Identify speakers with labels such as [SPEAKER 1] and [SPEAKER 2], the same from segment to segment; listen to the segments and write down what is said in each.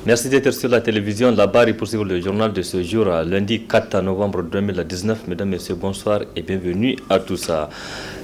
[SPEAKER 1] Merci d'être sur la télévision. La barre est pour suivre le journal de ce jour, lundi 4 novembre 2019. Mesdames, Messieurs, bonsoir et bienvenue à tous.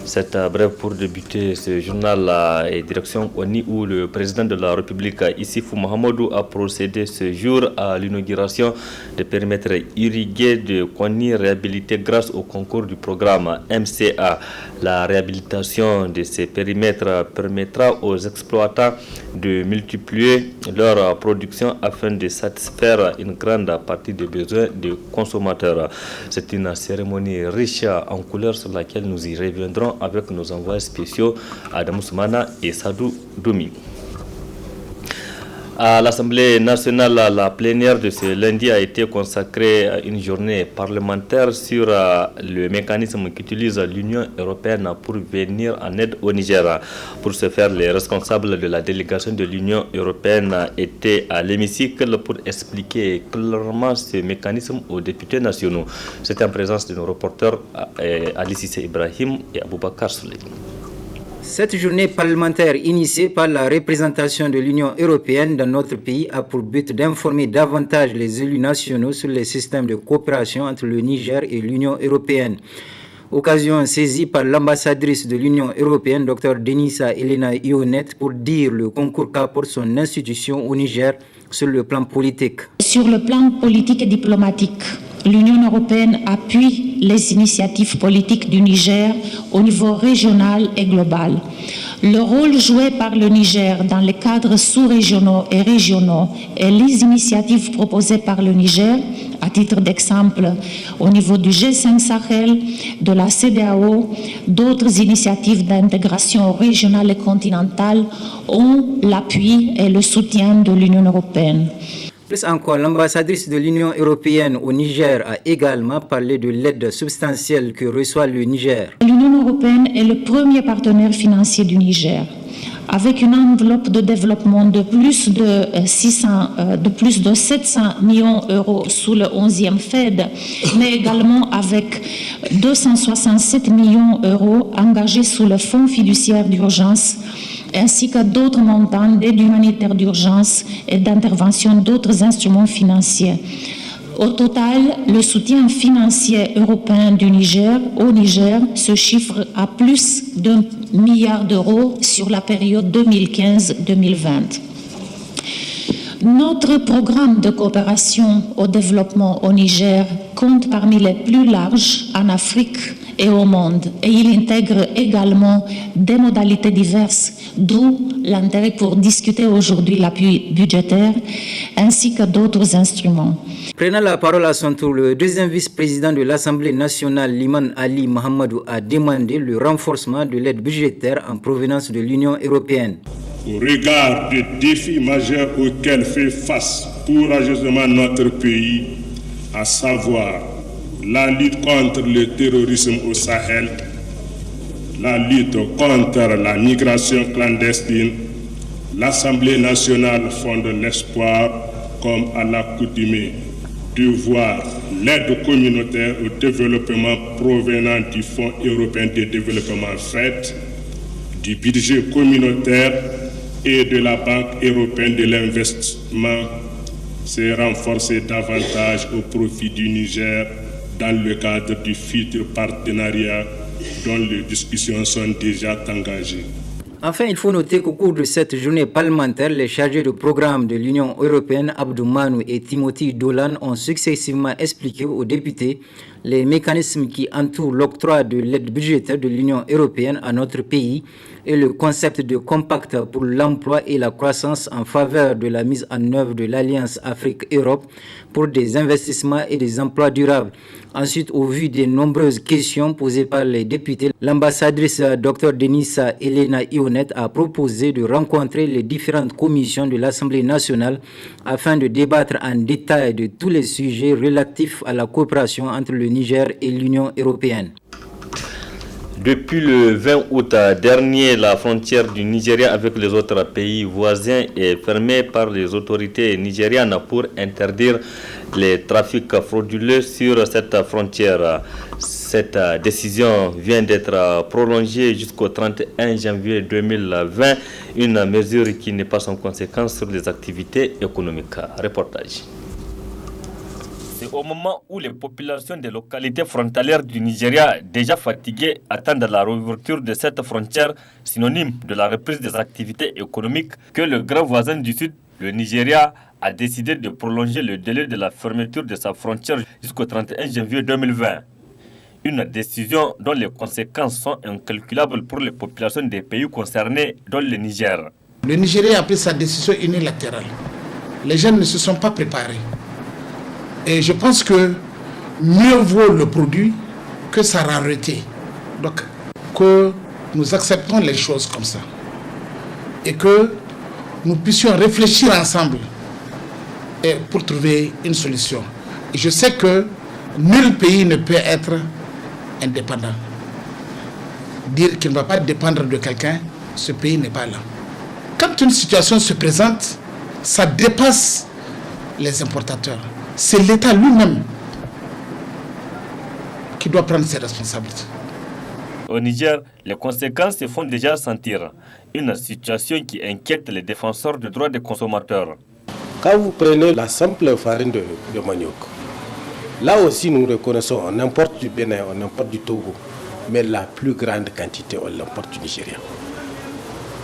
[SPEAKER 1] Cette brève pour débuter ce journal est direction ONI où le président de la République, Issifou Mahamadou, a procédé ce jour à l'inauguration des périmètres irrigués de Koni réhabilités grâce au concours du programme MCA. La réhabilitation de ces périmètres permettra aux exploitants de multiplier leur production afin de satisfaire une grande partie des besoins des consommateurs. C'est une cérémonie riche en couleurs sur laquelle nous y reviendrons avec nos envoyés spéciaux Adam Soumana et Sadou Doumi. À l'Assemblée nationale, la plénière de ce lundi a été consacrée à une journée parlementaire sur le mécanisme qu'utilise l'Union européenne pour venir en aide au Niger. Pour ce faire, les responsables de la délégation de l'Union européenne étaient à l'hémicycle pour expliquer clairement ce mécanisme aux députés nationaux. C'était en présence de nos reporters Ali Sissé Ibrahim et Aboubakar Souley.
[SPEAKER 2] Cette journée parlementaire initiée par la représentation de l'Union européenne dans notre pays a pour but d'informer davantage les élus nationaux sur les systèmes de coopération entre le Niger et l'Union européenne. Occasion saisie par l'ambassadrice de l'Union européenne, Dr Denisa Elena Ionet, pour dire le concours qu'apporte son institution au Niger sur le plan politique.
[SPEAKER 3] Sur le plan politique et diplomatique, l'Union européenne appuie les initiatives politiques du Niger au niveau régional et global. Le rôle joué par le Niger dans les cadres sous-régionaux et régionaux et les initiatives proposées par le Niger, à titre d'exemple, au niveau du G5 Sahel, de la CEDEAO, d'autres initiatives d'intégration régionale et continentale ont l'appui et le soutien de l'Union européenne.
[SPEAKER 2] Plus encore, l'ambassadrice de l'Union européenne au Niger a également parlé de l'aide substantielle que reçoit le Niger.
[SPEAKER 3] L'Union européenne est le premier partenaire financier du Niger, avec une enveloppe de développement de plus de 700 millions d'euros sous le 11e FED, mais également avec 267 millions d'euros engagés sous le Fonds fiduciaire d'urgence, ainsi que d'autres montants d'aide humanitaire d'urgence et d'intervention d'autres instruments financiers. Au total, le soutien financier européen du Niger au Niger se chiffre à plus d'1 milliard d'euros sur la période 2015-2020. Notre programme de coopération au développement au Niger compte parmi les plus larges en Afrique et au monde, et il intègre également des modalités diverses, d'où l'intérêt pour discuter aujourd'hui l'appui budgétaire ainsi que d'autres instruments.
[SPEAKER 2] Prenant la parole à son tour, le deuxième vice-président de l'Assemblée nationale, Liman Ali Mahamadou, a demandé le renforcement de l'aide budgétaire en provenance de l'Union européenne.
[SPEAKER 4] Au regard des défis majeurs auxquels fait face courageusement notre pays, à savoir la lutte contre le terrorisme au Sahel, la lutte contre la migration clandestine, l'Assemblée nationale fonde l'espoir, comme à l'accoutumée, de voir l'aide communautaire au développement provenant du Fonds européen de développement FED, du budget communautaire et de la Banque européenne de l'investissement se renforcer davantage au profit du Niger dans le cadre du futur partenariat dont les discussions sont déjà engagées.
[SPEAKER 2] Enfin, il faut noter qu'au cours de cette journée parlementaire, les chargés de programme de l'Union européenne, Abdou Manou et Timothy Dolan, ont successivement expliqué aux députés les mécanismes qui entourent l'octroi de l'aide budgétaire de l'Union européenne à notre pays et le concept de compact pour l'emploi et la croissance en faveur de la mise en œuvre de l'Alliance Afrique-Europe pour des investissements et des emplois durables. Ensuite, au vu des nombreuses questions posées par les députés, l'ambassadrice Dr Denisa Elena Ionet a proposé de rencontrer les différentes commissions de l'Assemblée nationale afin de débattre en détail de tous les sujets relatifs à la coopération entre le Niger et l'Union européenne.
[SPEAKER 1] Depuis le 20 août dernier, la frontière du Nigeria avec les autres pays voisins est fermée par les autorités nigérianes pour interdire les trafics frauduleux sur cette frontière. Cette décision vient d'être prolongée jusqu'au 31 janvier 2020, une mesure qui n'est pas sans conséquence sur les activités économiques. Reportage. C'est au moment où les populations des localités frontalières du Nigeria, déjà fatiguées, attendent la réouverture de cette frontière, synonyme de la reprise des activités économiques, que le grand voisin du Sud, le Nigeria, a décidé de prolonger le délai de la fermeture de sa frontière jusqu'au 31 janvier 2020. Une décision dont les conséquences sont incalculables pour les populations des pays concernés, dont le Niger.
[SPEAKER 5] Le Nigeria a pris sa décision unilatérale. Les gens ne se sont pas préparés. Et je pense que mieux vaut le produit que sa rareté. Donc, que nous acceptons les choses comme ça. Et que nous puissions réfléchir ensemble pour trouver une solution. Et je sais que nul pays ne peut être indépendant. Dire qu'il ne va pas dépendre de quelqu'un, ce pays n'est pas là. Quand une situation se présente, ça dépasse les importateurs. C'est l'État lui-même qui doit prendre ses responsabilités.
[SPEAKER 1] Au Niger, les conséquences se font déjà sentir. Une situation qui inquiète les défenseurs des droits des consommateurs.
[SPEAKER 6] Quand vous prenez la simple farine de manioc, là aussi nous reconnaissons, on importe du Bénin, on importe du Togo, mais la plus grande quantité, on l'importe du Nigeria.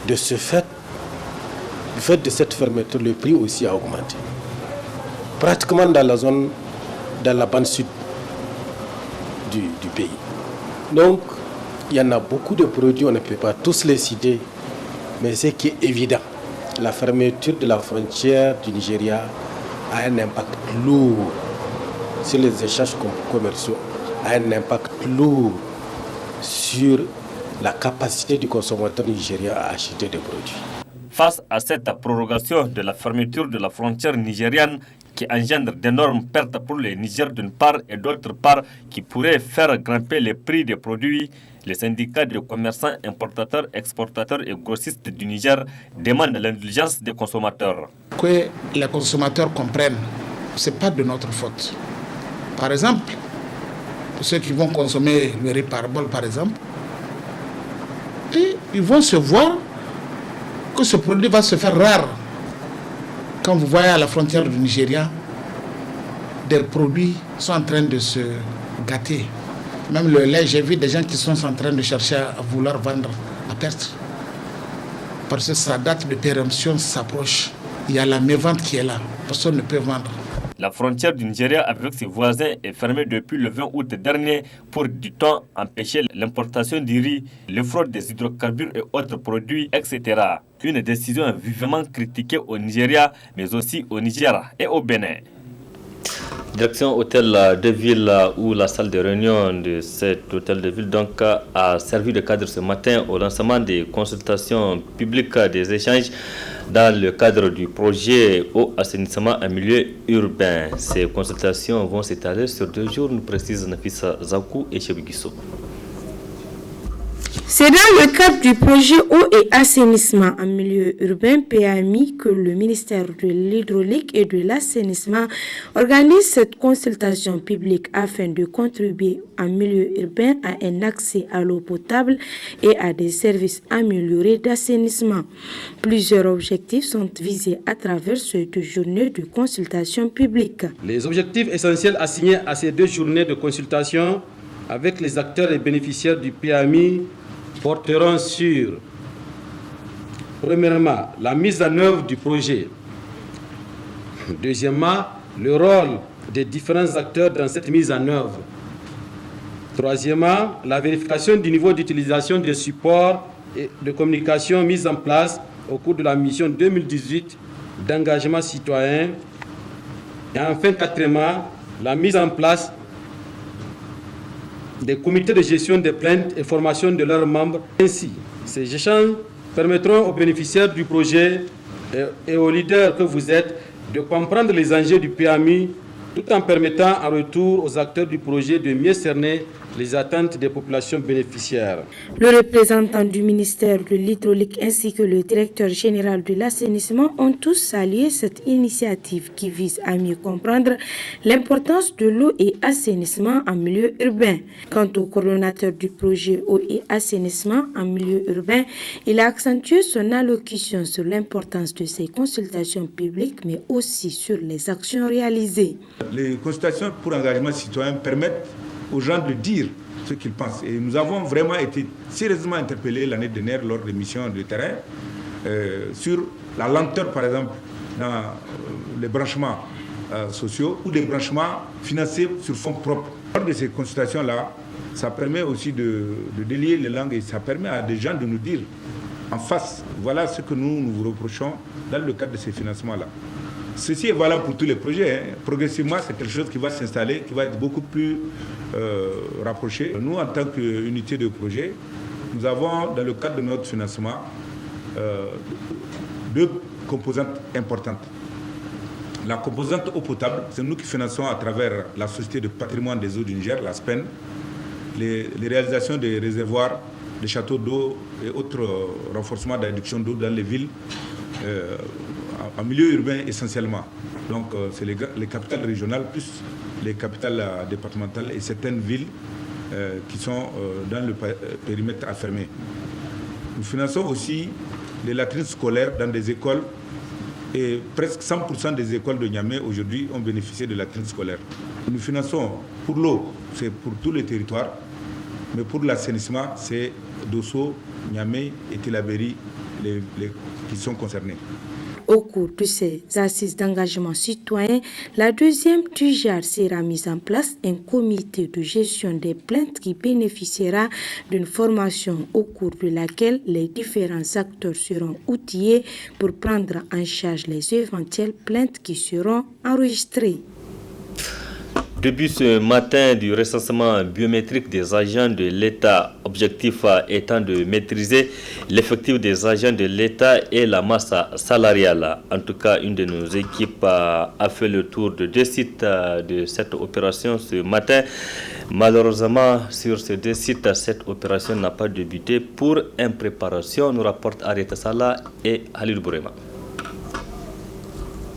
[SPEAKER 6] De ce fait, du fait de cette fermeture, le prix aussi a augmenté. Pratiquement dans la zone, dans la bande sud du pays. Donc, il y en a beaucoup de produits, on ne peut pas tous les citer, mais ce qui est évident, la fermeture de la frontière du Nigeria a un impact lourd sur les échanges commerciaux, a un impact lourd sur la capacité du consommateur nigérien à acheter des produits.
[SPEAKER 1] Face à cette prorogation de la fermeture de la frontière nigériane qui engendre d'énormes pertes pour le Niger d'une part et d'autre part qui pourrait faire grimper les prix des produits, les syndicats de commerçants, importateurs, exportateurs et grossistes du Niger demandent l'indulgence des consommateurs.
[SPEAKER 5] Que les consommateurs comprennent, ce n'est pas de notre faute. Par exemple, pour ceux qui vont consommer le riz par bol, par exemple, et ils vont se voir que ce produit va se faire rare. Quand vous voyez à la frontière du Nigeria, des produits sont en train de se gâter. Même le lait, j'ai vu des gens qui sont en train de chercher à vouloir vendre à perte. Parce que sa date de péremption s'approche. Il y a la mévente qui est là. Personne ne peut vendre.
[SPEAKER 1] La frontière du Nigeria avec ses voisins est fermée depuis le 20 août dernier pour, dit-on, empêcher l'importation du riz, le fraude des hydrocarbures et autres produits, etc. Une décision vivement critiquée au Nigeria, mais aussi au Niger et au Bénin. Direction hôtel de ville où la salle de réunion de cet hôtel de ville donc a servi de cadre ce matin au lancement des consultations publiques des échanges dans le cadre du projet eau assainissement en milieu urbain. Ces consultations vont s'étaler sur 2 jours, nous précise Nafisa Zakou et Chebigiso.
[SPEAKER 7] C'est dans le cadre du projet eau et assainissement en milieu urbain PAMI que le ministère de l'Hydraulique et de l'Assainissement organise cette consultation publique afin de contribuer en milieu urbain à un accès à l'eau potable et à des services améliorés d'assainissement. Plusieurs objectifs sont visés à travers ces 2 journées de consultation publique.
[SPEAKER 8] Les objectifs essentiels assignés à ces 2 journées de consultation avec les acteurs et bénéficiaires du PAMI porteront sur, premièrement, la mise en œuvre du projet. Deuxièmement, le rôle des différents acteurs dans cette mise en œuvre. Troisièmement, la vérification du niveau d'utilisation des supports et de communication mis en place au cours de la mission 2018 d'engagement citoyen. Et enfin, quatrièmement, la mise en place des comités de gestion des plaintes et formation de leurs membres. Ainsi, ces échanges permettront aux bénéficiaires du projet et aux leaders que vous êtes de comprendre les enjeux du PAMI tout en permettant en retour aux acteurs du projet de mieux cerner les attentes des populations bénéficiaires.
[SPEAKER 7] Le représentant du ministère de l'Hydraulique ainsi que le directeur général de l'assainissement ont tous salué cette initiative qui vise à mieux comprendre l'importance de l'eau et assainissement en milieu urbain. Quant au coordonnateur du projet eau et assainissement en milieu urbain, il a accentué son allocution sur l'importance de ces consultations publiques, mais aussi sur les actions réalisées.
[SPEAKER 9] Les consultations pour engagement citoyen permettent aux gens de dire ce qu'ils pensent. Et nous avons vraiment été sérieusement interpellés l'année dernière lors des missions de terrain sur la lenteur, par exemple, dans les branchements sociaux ou des branchements financés sur fonds propres. Lors de ces consultations-là, ça permet aussi de délier les langues et ça permet à des gens de nous dire en face, voilà ce que nous vous reprochons dans le cadre de ces financements-là. Ceci est valable pour tous les projets. Progressivement, c'est quelque chose qui va s'installer, qui va être beaucoup plus rapproché. Nous, en tant qu'unité de projet, nous avons, dans le cadre de notre financement, deux composantes importantes. La composante eau potable, c'est nous qui finançons à travers la Société de patrimoine des eaux du Niger, la SPEN, les réalisations des réservoirs, des châteaux d'eau et autres renforcements d'adduction d'eau dans les villes, en milieu urbain essentiellement. Donc c'est les capitales régionales plus les capitales départementales et certaines villes qui sont dans le périmètre affermé. Nous finançons aussi les latrines scolaires dans des écoles et presque 100% des écoles de Niamey aujourd'hui ont bénéficié de latrines scolaires. Nous finançons pour l'eau, c'est pour tous les territoires, mais pour l'assainissement, c'est Dosso, Niamey et Tillabéri qui sont concernés.
[SPEAKER 7] Au cours de ces assises d'engagement citoyen, la deuxième du JAR sera mise en place un comité de gestion des plaintes qui bénéficiera d'une formation au cours de laquelle les différents acteurs seront outillés pour prendre en charge les éventuelles plaintes qui seront enregistrées.
[SPEAKER 1] Depuis ce matin du recensement biométrique des agents de l'État, objectif étant de maîtriser l'effectif des agents de l'État et la masse salariale. En tout cas, une de nos équipes a fait le tour de deux sites de cette opération ce matin. Malheureusement, sur ces deux sites, cette opération n'a pas débuté pour impréparation, nous rapporte Arieta Salah et Halil Bourema.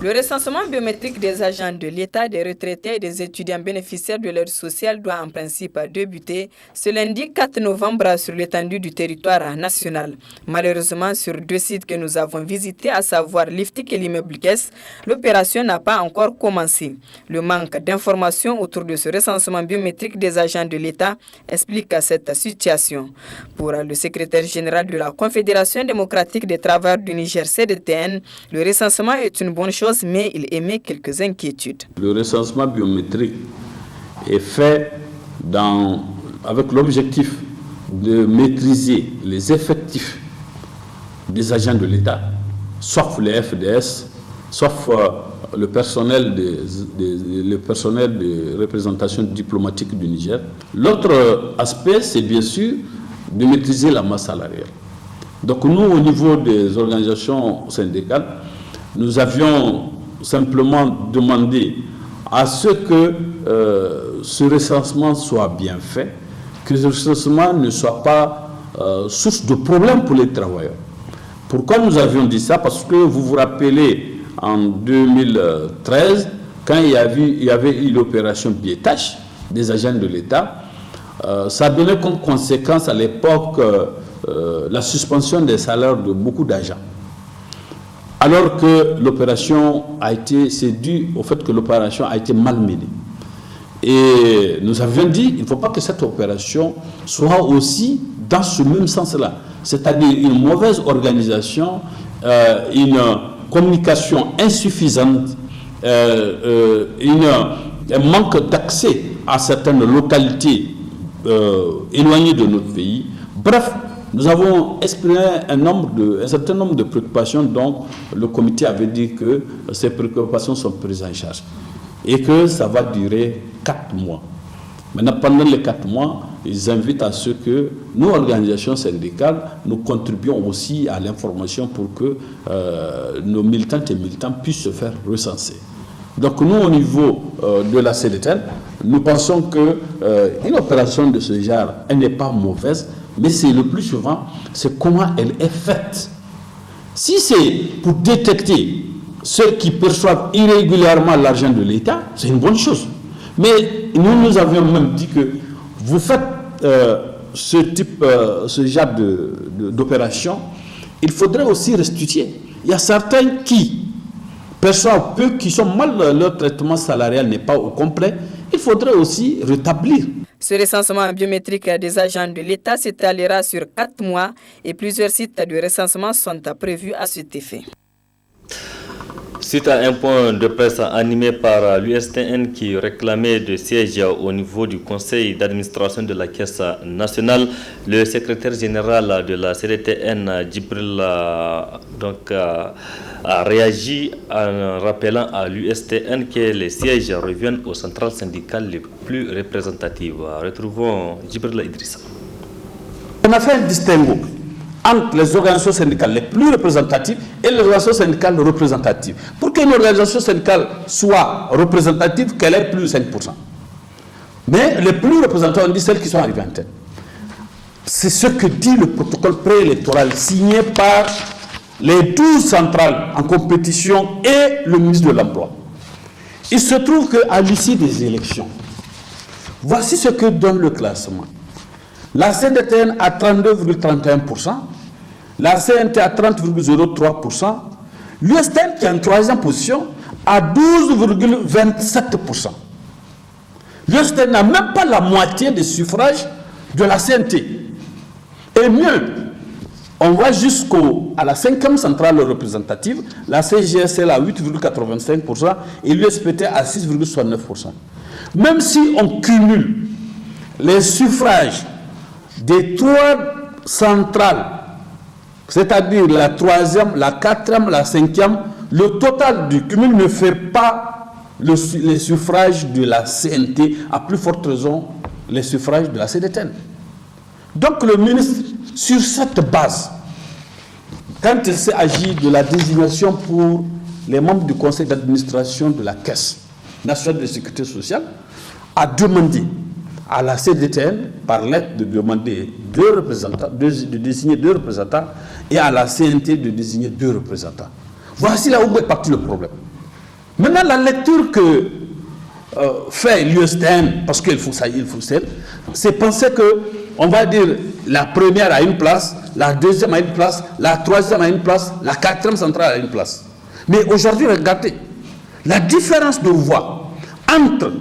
[SPEAKER 10] Le recensement biométrique des agents de l'État, des retraités et des étudiants bénéficiaires de l'aide sociale doit en principe débuter ce lundi 4 novembre sur l'étendue du territoire national. Malheureusement, sur deux sites que nous avons visités, à savoir l'IFTIC et l'immeuble Guess, l'opération n'a pas encore commencé. Le manque d'informations autour de ce recensement biométrique des agents de l'État explique cette situation. Pour le secrétaire général de la Confédération démocratique des travailleurs du Niger, CDTN, le recensement est une bonne chose, mais il émet quelques inquiétudes.
[SPEAKER 11] Le recensement biométrique est fait avec l'objectif de maîtriser les effectifs des agents de l'État, sauf les FDS, sauf le personnel de représentation diplomatique du Niger. L'autre aspect, c'est bien sûr de maîtriser la masse salariale. Donc nous, au niveau des organisations syndicales, nous avions simplement demandé à ce que ce recensement soit bien fait, que ce recensement ne soit pas source de problème pour les travailleurs. Pourquoi nous avions dit ça? Parce que vous vous rappelez, en 2013, quand il y avait eu l'opération Biétache des agents de l'État, ça donnait comme conséquence à l'époque la suspension des salaires de beaucoup d'agents. Alors que l'opération c'est dû au fait que l'opération a été mal menée. Et nous avions dit, il ne faut pas que cette opération soit aussi dans ce même sens-là. C'est-à-dire une mauvaise organisation, une communication insuffisante, un manque d'accès à certaines localités éloignées de notre pays. Bref, nous avons exprimé un certain nombre de préoccupations dont le comité avait dit que ces préoccupations sont prises en charge et que ça va durer 4 mois. Maintenant, pendant les 4 mois, ils invitent à ce que nous, organisations syndicales, nous contribuions aussi à l'information pour que nos militantes et militants puissent se faire recenser. Donc nous, au niveau de la CDTN, nous pensons qu'une opération de ce genre, elle n'est pas mauvaise, mais c'est le plus souvent, c'est comment elle est faite. Si c'est pour détecter ceux qui perçoivent irrégulièrement l'argent de l'État, c'est une bonne chose. Mais nous avions même dit que vous faites ce genre d'opération, il faudrait aussi restituer. Il y a certains qui perçoivent peu, qui sont mal, leur traitement salarial n'est pas au complet. Il faudrait aussi rétablir.
[SPEAKER 10] Ce recensement biométrique des agents de l'État s'étalera sur 4 mois et plusieurs sites de recensement sont prévus à cet effet.
[SPEAKER 1] Suite à un point de presse animé par l'USTN qui réclamait des sièges au niveau du conseil d'administration de la Caisse nationale, le secrétaire général de la CDTN, Djibril, a réagi en rappelant à l'USTN que les sièges reviennent aux centrales syndicales les plus représentatives. Retrouvons Djibril Idrissa.
[SPEAKER 11] On a fait un distinguo entre les organisations syndicales les plus représentatives et les organisations syndicales représentatives. Pour qu'une organisation syndicale soit représentative, qu'elle ait plus de 5%. Mais les plus représentants, on dit celles qui sont arrivées en tête. C'est ce que dit le protocole préélectoral signé par les 12 centrales en compétition et le ministre de l'Emploi. Il se trouve qu'à l'issue des élections, voici ce que donne le classement. La CDTN à 32,31%, la CNT à 30,03%, l'USTN qui est en troisième position à 12,27%. L'USTN n'a même pas la moitié des suffrages de la CNT. Et mieux, on va jusqu'à la 5e centrale représentative, la CGSL à 8,85% et l'USPT à 6,69%. Même si on cumule les suffrages des 3 centrales, c'est-à-dire la 3e, la 4e, la 5e, le total du cumul ne fait pas les suffrages de la CNT, à plus forte raison les suffrages de la CDTN. Donc le ministre, sur cette base, quand il s'agit de la désignation pour les membres du conseil d'administration de la Caisse nationale de sécurité sociale, a demandé à la CDTN, par lettre, de demander de désigner 2 représentants et à la CNT de désigner 2 représentants. Voici là où est parti le problème. Maintenant, la lecture que fait l'USTN, parce qu'il faut ça, c'est penser que, on va dire, la première a une place, la deuxième a une place, la troisième a une place, la 4e centrale a une place. Mais aujourd'hui, regardez, la différence de voix entre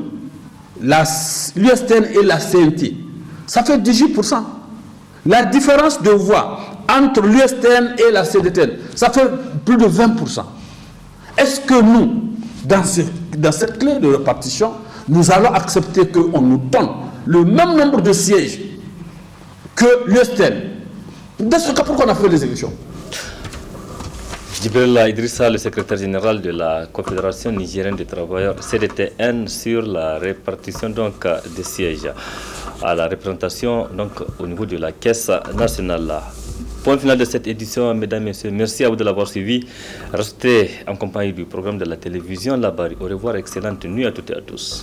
[SPEAKER 11] l'USTN et la CNT, ça fait 18%. La différence de voix entre l'USTN et la CDTN, ça fait plus de 20%. Est-ce que nous, dans cette clé de répartition, nous allons accepter qu'on nous donne le même nombre de sièges que l'USTN? Dans ce cas, pourquoi on a fait les élections?
[SPEAKER 1] Djibril Idrissa, le secrétaire général de la Confédération nigérienne des travailleurs CDTN, sur la répartition donc des sièges à la représentation donc au niveau de la Caisse nationale. Point final de cette édition, mesdames et messieurs. Merci à vous de l'avoir suivi. Restez en compagnie du programme de la télévision Labari. Au revoir, excellente nuit à toutes et à tous.